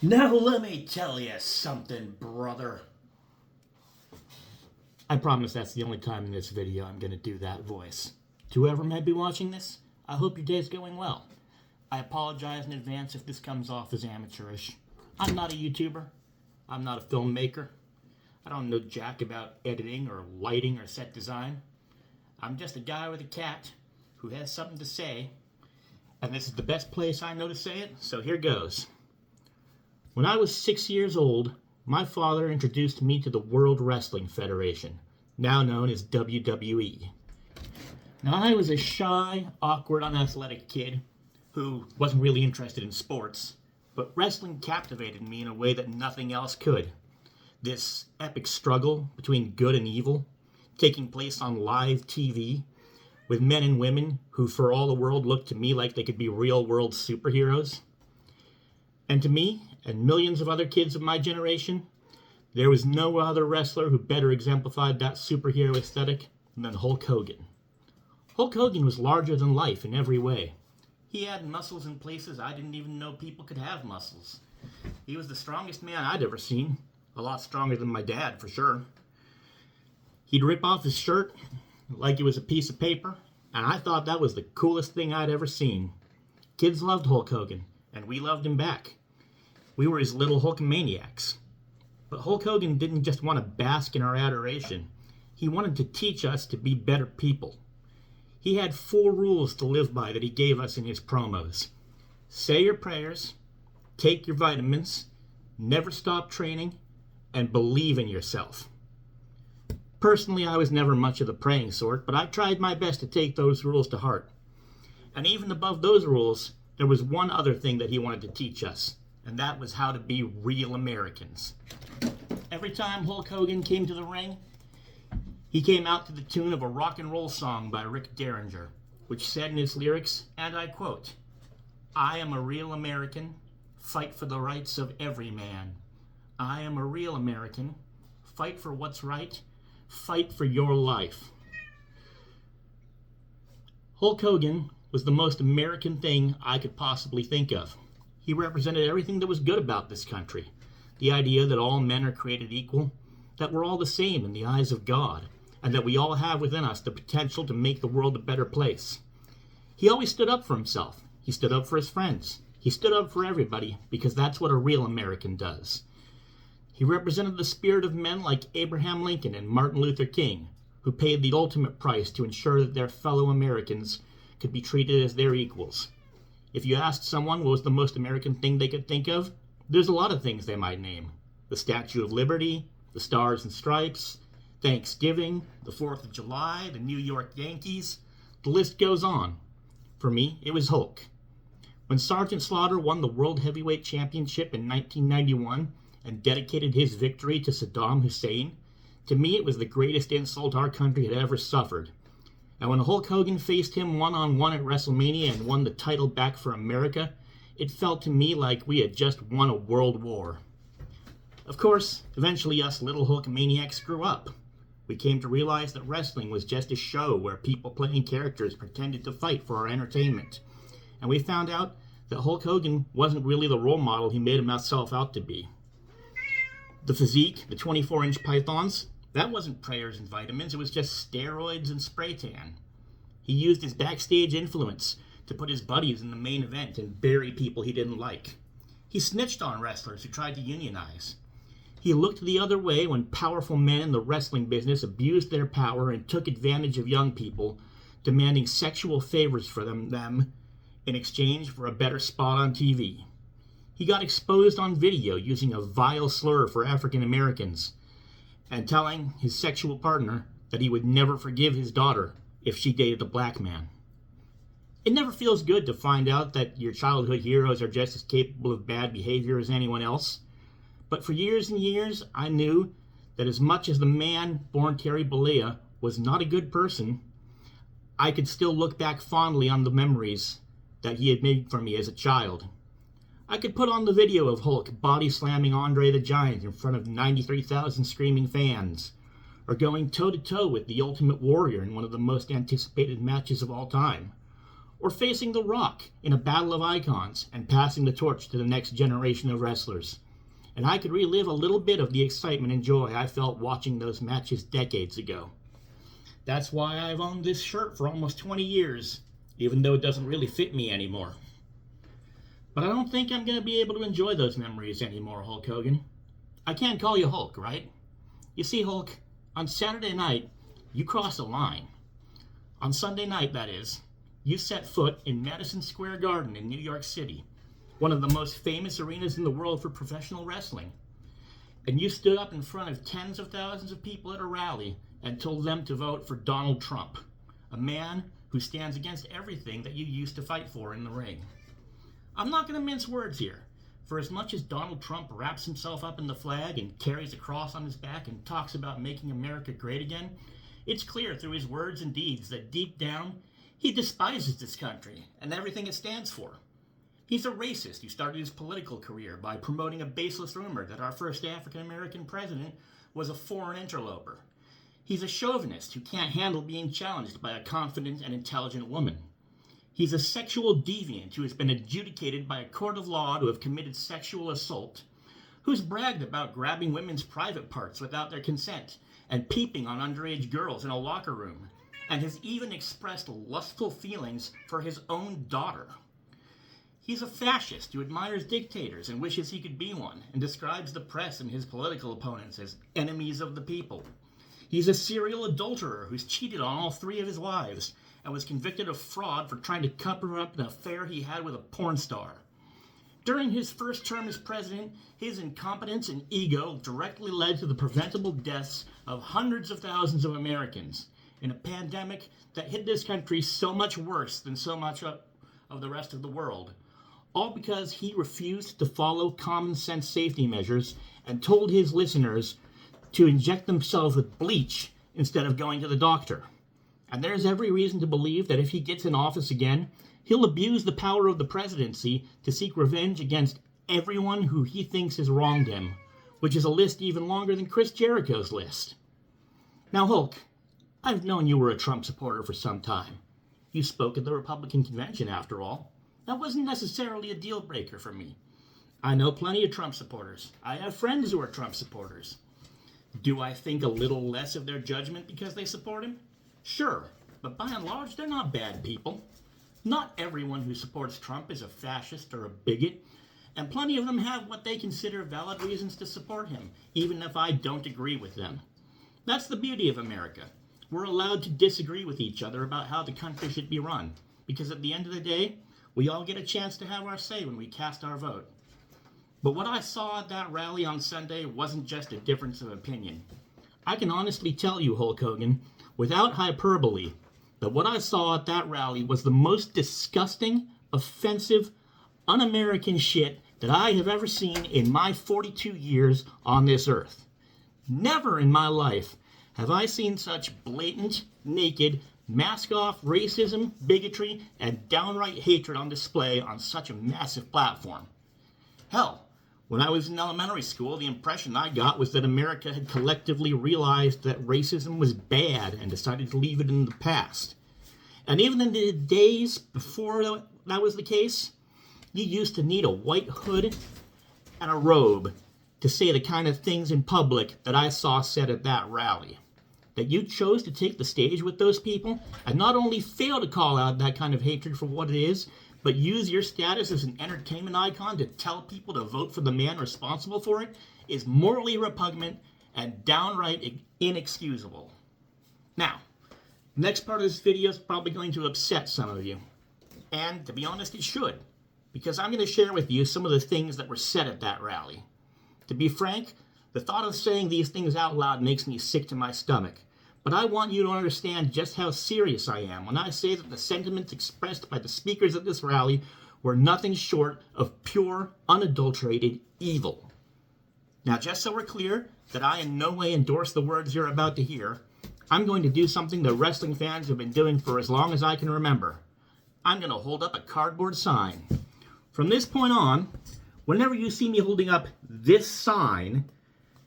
Now let me tell you something, brother. I promise that's the only time in this video I'm going to do that voice. To whoever might be watching this, I hope your day's going well. I apologize in advance if this comes off as amateurish. I'm not a YouTuber. I'm not a filmmaker. I don't know jack about editing or lighting or set design. I'm just a guy with a cat who has something to say, and this is the best place I know to say it, so here goes. When I was 6 years old, my father introduced me to the World Wrestling Federation, now known as WWE. Now, I was a shy, awkward, unathletic kid who wasn't really interested in sports, but wrestling captivated me in a way that nothing else could. This epic struggle between good and evil, taking place on live TV, with men and women who for all the world looked to me like they could be real-world superheroes. And to me, and millions of other kids of my generation, there was no other wrestler who better exemplified that superhero aesthetic than Hulk Hogan. Hulk Hogan was larger than life in every way. He had muscles in places I didn't even know people could have muscles. He was the strongest man I'd ever seen, a lot stronger than my dad for sure. He'd rip off his shirt like it was a piece of paper, and I thought that was the coolest thing I'd ever seen. Kids loved Hulk Hogan, and we loved him back. We were his little Hulkamaniacs. But Hulk Hogan didn't just want to bask in our adoration. He wanted to teach us to be better people. He had 4 rules to live by that he gave us in his promos. Say your prayers, take your vitamins, never stop training, and believe in yourself. Personally, I was never much of the praying sort, but I tried my best to take those rules to heart. And even above those rules, there was one other thing that he wanted to teach us, and that was how to be real Americans. Every time Hulk Hogan came to the ring, he came out to the tune of a rock and roll song by Rick Derringer, which said in its lyrics, and I quote, "I am a real American, fight for the rights of every man. I am a real American, fight for what's right, fight for your life." Hulk Hogan was the most American thing I could possibly think of. He represented everything that was good about this country. The idea that all men are created equal, that we're all the same in the eyes of God, and that we all have within us the potential to make the world a better place. He always stood up for himself. He stood up for his friends. He stood up for everybody, because that's what a real American does. He represented the spirit of men like Abraham Lincoln and Martin Luther King, who paid the ultimate price to ensure that their fellow Americans could be treated as their equals. If you asked someone what was the most American thing they could think of, there's a lot of things they might name. The Statue of Liberty, the Stars and Stripes, Thanksgiving, the 4th of July, the New York Yankees. The list goes on. For me, it was Hulk. When Sergeant Slaughter won the World Heavyweight Championship in 1991 and dedicated his victory to Saddam Hussein, to me it was the greatest insult our country had ever suffered. And when Hulk Hogan faced him one-on-one at WrestleMania and won the title back for America, it felt to me like we had just won a world war. Of course, eventually us little Hulkamaniacs grew up. We came to realize that wrestling was just a show where people playing characters pretended to fight for our entertainment. And we found out that Hulk Hogan wasn't really the role model he made himself out to be. The physique, the 24-inch pythons, that wasn't prayers and vitamins, it was just steroids and spray tan. He used his backstage influence to put his buddies in the main event and bury people he didn't like. He snitched on wrestlers who tried to unionize. He looked the other way when powerful men in the wrestling business abused their power and took advantage of young people, demanding sexual favors for them in exchange for a better spot on TV. He got exposed on video using a vile slur for African Americans and telling his sexual partner that he would never forgive his daughter if she dated a black man. It never feels good to find out that your childhood heroes are just as capable of bad behavior as anyone else. But for years and years, I knew that as much as the man born Terry Bollea was not a good person, I could still look back fondly on the memories that he had made for me as a child. I could put on the video of Hulk body slamming Andre the Giant in front of 93,000 screaming fans, or going toe-to-toe with the Ultimate Warrior in one of the most anticipated matches of all time, or facing The Rock in a battle of icons and passing the torch to the next generation of wrestlers. And I could relive a little bit of the excitement and joy I felt watching those matches decades ago. That's why I've owned this shirt for almost 20 years, even though it doesn't really fit me anymore. But I don't think I'm going to be able to enjoy those memories anymore, Hulk Hogan. I can't call you Hulk, right? You see, Hulk, on Saturday night, you crossed a line. On Sunday night, that is, you set foot in Madison Square Garden in New York City, one of the most famous arenas in the world for professional wrestling. And you stood up in front of tens of thousands of people at a rally and told them to vote for Donald Trump, a man who stands against everything that you used to fight for in the ring. I'm not going to mince words here. For as much as Donald Trump wraps himself up in the flag and carries a cross on his back and talks about making America great again, it's clear through his words and deeds that deep down, he despises this country and everything it stands for. He's a racist who started his political career by promoting a baseless rumor that our first African-American president was a foreign interloper. He's a chauvinist who can't handle being challenged by a confident and intelligent woman. He's a sexual deviant who has been adjudicated by a court of law to have committed sexual assault, who's bragged about grabbing women's private parts without their consent and peeping on underage girls in a locker room, and has even expressed lustful feelings for his own daughter. He's a fascist who admires dictators and wishes he could be one, and describes the press and his political opponents as enemies of the people. He's a serial adulterer who's cheated on all 3 of his wives and was convicted of fraud for trying to cover up an affair he had with a porn star. During his first term as president, his incompetence and ego directly led to the preventable deaths of hundreds of thousands of Americans in a pandemic that hit this country so much worse than so much of the rest of the world, all because he refused to follow common sense safety measures and told his listeners to inject themselves with bleach instead of going to the doctor. And there's every reason to believe that if he gets in office again, he'll abuse the power of the presidency to seek revenge against everyone who he thinks has wronged him, which is a list even longer than Chris Jericho's list. Now, Hulk, I've known you were a Trump supporter for some time. You spoke at the Republican convention, after all. That wasn't necessarily a deal breaker for me. I know plenty of Trump supporters. I have friends who are Trump supporters. Do I think a little less of their judgment because they support him? Sure, but by and large, they're not bad people. Not everyone who supports Trump is a fascist or a bigot, and plenty of them have what they consider valid reasons to support him, even if I don't agree with them. That's the beauty of America. We're allowed to disagree with each other about how the country should be run, because at the end of the day, we all get a chance to have our say when we cast our vote. But what I saw at that rally on Sunday wasn't just a difference of opinion. I can honestly tell you, Hulk Hogan, without hyperbole, that what I saw at that rally was the most disgusting, offensive, un-American shit that I have ever seen in my 42 years on this earth. Never in my life have I seen such blatant, naked, mask-off racism, bigotry, and downright hatred on display on such a massive platform. Hell, when I was in elementary school, the impression I got was that America had collectively realized that racism was bad and decided to leave it in the past. And even in the days before that was the case, you used to need a white hood and a robe to say the kind of things in public that I saw said at that rally. That you chose to take the stage with those people and not only fail to call out that kind of hatred for what it is, but use your status as an entertainment icon to tell people to vote for the man responsible for it is morally repugnant and downright inexcusable. Now, the next part of this video is probably going to upset some of you. And to be honest, it should, because I'm going to share with you some of the things that were said at that rally. To be frank, the thought of saying these things out loud makes me sick to my stomach. But I want you to understand just how serious I am when I say that the sentiments expressed by the speakers at this rally were nothing short of pure, unadulterated evil. Now, just so we're clear that I in no way endorse the words you're about to hear, I'm going to do something that wrestling fans have been doing for as long as I can remember. I'm going to hold up a cardboard sign. From this point on, whenever you see me holding up this sign,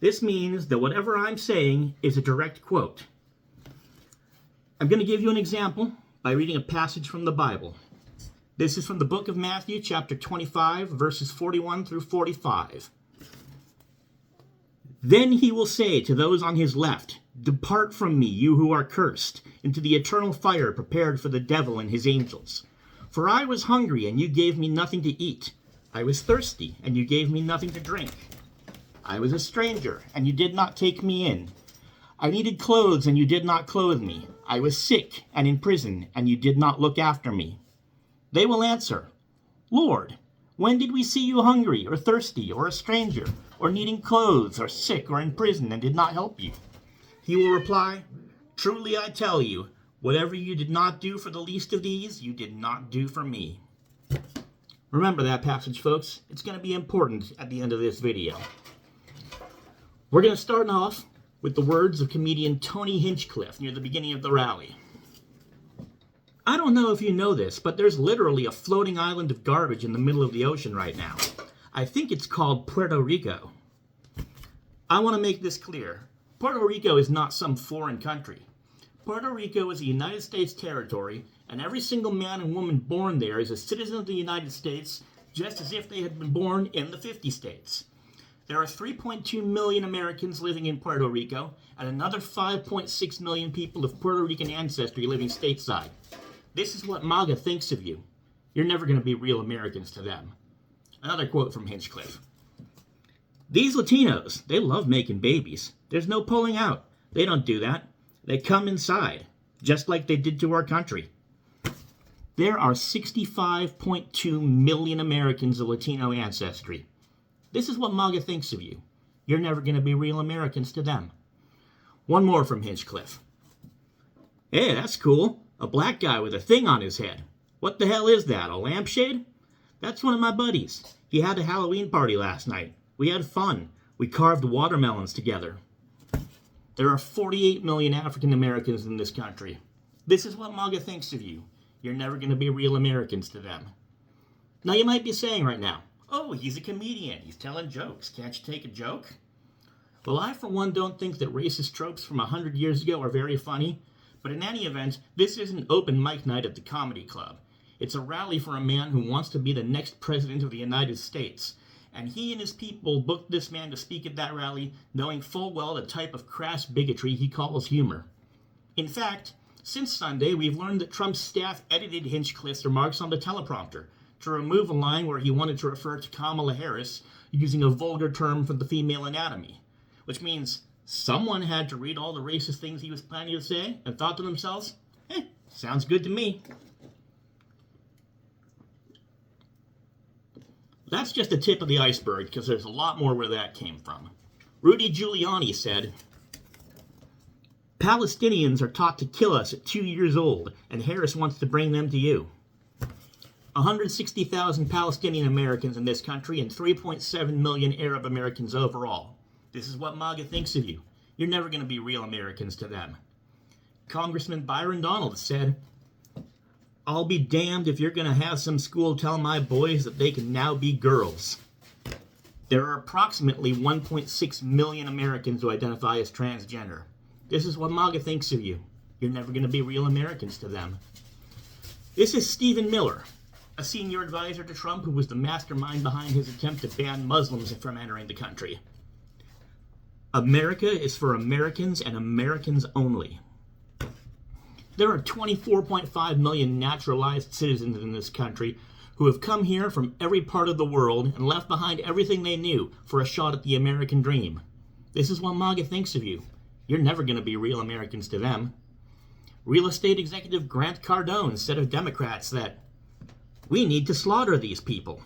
this means that whatever I'm saying is a direct quote. I'm going to give you an example by reading a passage from the Bible. This is from the book of Matthew, chapter 25, verses 41 through 45. Then he will say to those on his left, "Depart from me, you who are cursed, into the eternal fire prepared for the devil and his angels. For I was hungry, and you gave me nothing to eat. I was thirsty, and you gave me nothing to drink. I was a stranger, and you did not take me in. I needed clothes, and you did not clothe me. I was sick and in prison, and you did not look after me." They will answer, "Lord, when did we see you hungry, or thirsty, or a stranger, or needing clothes, or sick, or in prison, and did not help you?" He will reply, "Truly I tell you, whatever you did not do for the least of these, you did not do for me." Remember that passage, folks. It's going to be important at the end of this video. We're going to start off with the words of comedian Tony Hinchcliffe near the beginning of the rally. I don't know if you know this, but there's literally a floating island of garbage in the middle of the ocean right now. I think it's called Puerto Rico. I want to make this clear. Puerto Rico is not some foreign country. Puerto Rico is a United States territory, and every single man and woman born there is a citizen of the United States, just as if they had been born in the 50 states. There are 3.2 million Americans living in Puerto Rico, and another 5.6 million people of Puerto Rican ancestry living stateside. This is what MAGA thinks of you. You're never going to be real Americans to them. Another quote from Hinchcliffe. "These Latinos, they love making babies. There's no pulling out. They don't do that. They come inside, just like they did to our country." There are 65.2 million Americans of Latino ancestry. This is what MAGA thinks of you. You're never going to be real Americans to them. One more from Hinchcliffe. "Hey, that's cool. A black guy with a thing on his head. What the hell is that, a lampshade? That's one of my buddies. He had a Halloween party last night. We had fun. We carved watermelons together." There are 48 million African Americans in this country. This is what MAGA thinks of you. You're never going to be real Americans to them. Now you might be saying right now, "Oh, he's a comedian. He's telling jokes. Can't you take a joke?" Well, I for one don't think that racist tropes from 100 years ago are very funny. But in any event, this isn't open mic night at the comedy club. It's a rally for a man who wants to be the next president of the United States. And he and his people booked this man to speak at that rally, knowing full well the type of crass bigotry he calls humor. In fact, since Sunday, we've learned that Trump's staff edited Hinchcliffe's remarks on the teleprompter to remove a line where he wanted to refer to Kamala Harris using a vulgar term for the female anatomy, which means someone had to read all the racist things he was planning to say and thought to themselves, sounds good to me. That's just the tip of the iceberg, because there's a lot more where that came from. Rudy Giuliani said, "Palestinians are taught to kill us at 2 years old, and Harris wants to bring them to you." 160,000 Palestinian Americans in this country and 3.7 million Arab Americans overall. This is what MAGA thinks of you. You're never going to be real Americans to them. Congressman Byron Donalds said, "I'll be damned if you're going to have some school tell my boys that they can now be girls." There are approximately 1.6 million Americans who identify as transgender. This is what MAGA thinks of you. You're never going to be real Americans to them. This is Stephen Miller, a senior advisor to Trump who was the mastermind behind his attempt to ban Muslims from entering the country. "America is for Americans and Americans only." There are 24.5 million naturalized citizens in this country who have come here from every part of the world and left behind everything they knew for a shot at the American dream. This is what MAGA thinks of you. You're never going to be real Americans to them. Real estate executive Grant Cardone said of Democrats that, "We need to slaughter these people."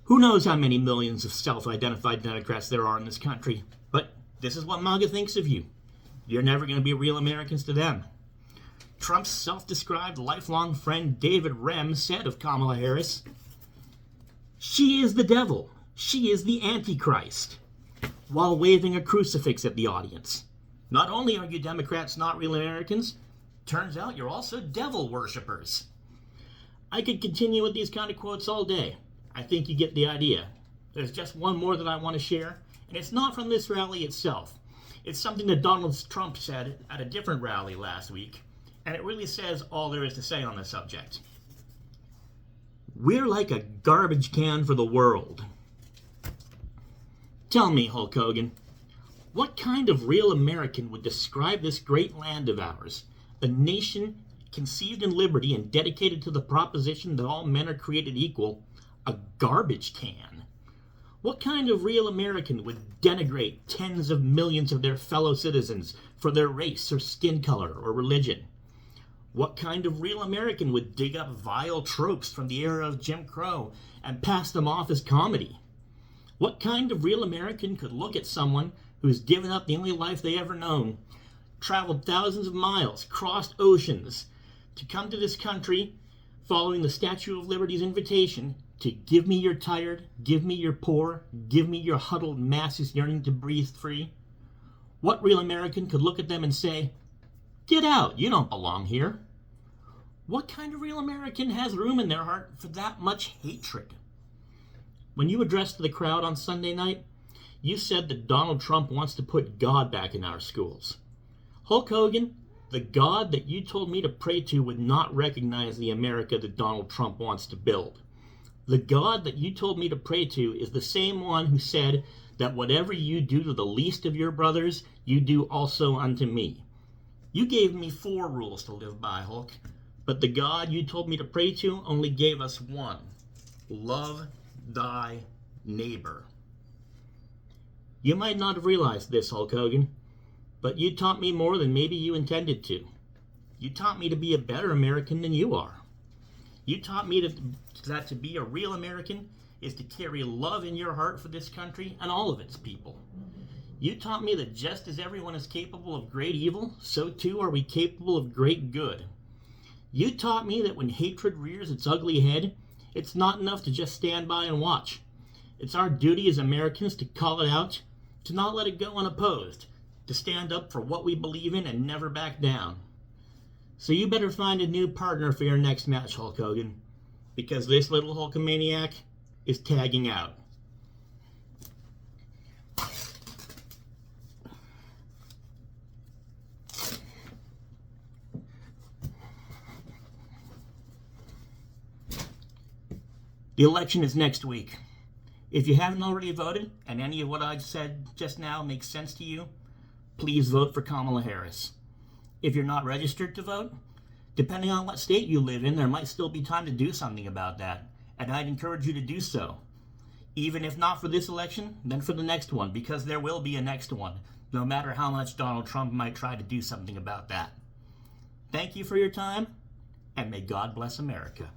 Who knows how many millions of self-identified Democrats there are in this country, but this is what MAGA thinks of you. You're never going to be real Americans to them. Trump's self-described lifelong friend David Rem said of Kamala Harris, "She is the devil. She is the Antichrist," while waving a crucifix at the audience. Not only are you Democrats not real Americans, turns out you're also devil worshippers. I could continue with these kind of quotes all day. I think you get the idea. There's just one more that I want to share, and it's not from this rally itself. It's something that Donald Trump said at a different rally last week, and it really says all there is to say on the subject. We're like a garbage can for the world. Tell me, Hulk Hogan, what kind of real American would describe this great land of ours, a nation conceived in liberty and dedicated to the proposition that all men are created equal, a garbage can? What kind of real American would denigrate tens of millions of their fellow citizens for their race or skin color or religion? What kind of real American would dig up vile tropes from the era of Jim Crow and pass them off as comedy? What kind of real American could look at someone who's given up the only life they ever known, traveled thousands of miles, crossed oceans, to come to this country following the Statue of Liberty's invitation to give me your tired, give me your poor, give me your huddled masses yearning to breathe free? What real American could look at them and say, "Get out, you don't belong here"? What kind of real American has room in their heart for that much hatred? When you addressed the crowd on Sunday night, you said that Donald Trump wants to put God back in our schools. Hulk Hogan, the God that you told me to pray to would not recognize the America that Donald Trump wants to build. The God that you told me to pray to is the same one who said that whatever you do to the least of your brothers, you do also unto me. You gave me 4 rules to live by, Hulk, but the God you told me to pray to only gave us 1. Love thy neighbor. You might not have realized this, Hulk Hogan, but you taught me more than maybe you intended to. You taught me to be a better American than you are. You taught me that to be a real American is to carry love in your heart for this country and all of its people. You taught me that just as everyone is capable of great evil, so too are we capable of great good. You taught me that when hatred rears its ugly head, it's not enough to just stand by and watch. It's our duty as Americans to call it out, to not let it go unopposed, to stand up for what we believe in and never back down. So you better find a new partner for your next match, Hulk Hogan, because this little Hulkamaniac is tagging out. The election is next week. If you haven't already voted, and any of what I've said just now makes sense to you, please vote for Kamala Harris. If you're not registered to vote, depending on what state you live in, there might still be time to do something about that, and I'd encourage you to do so. Even if not for this election, then for the next one, because there will be a next one, no matter how much Donald Trump might try to do something about that. Thank you for your time, and may God bless America.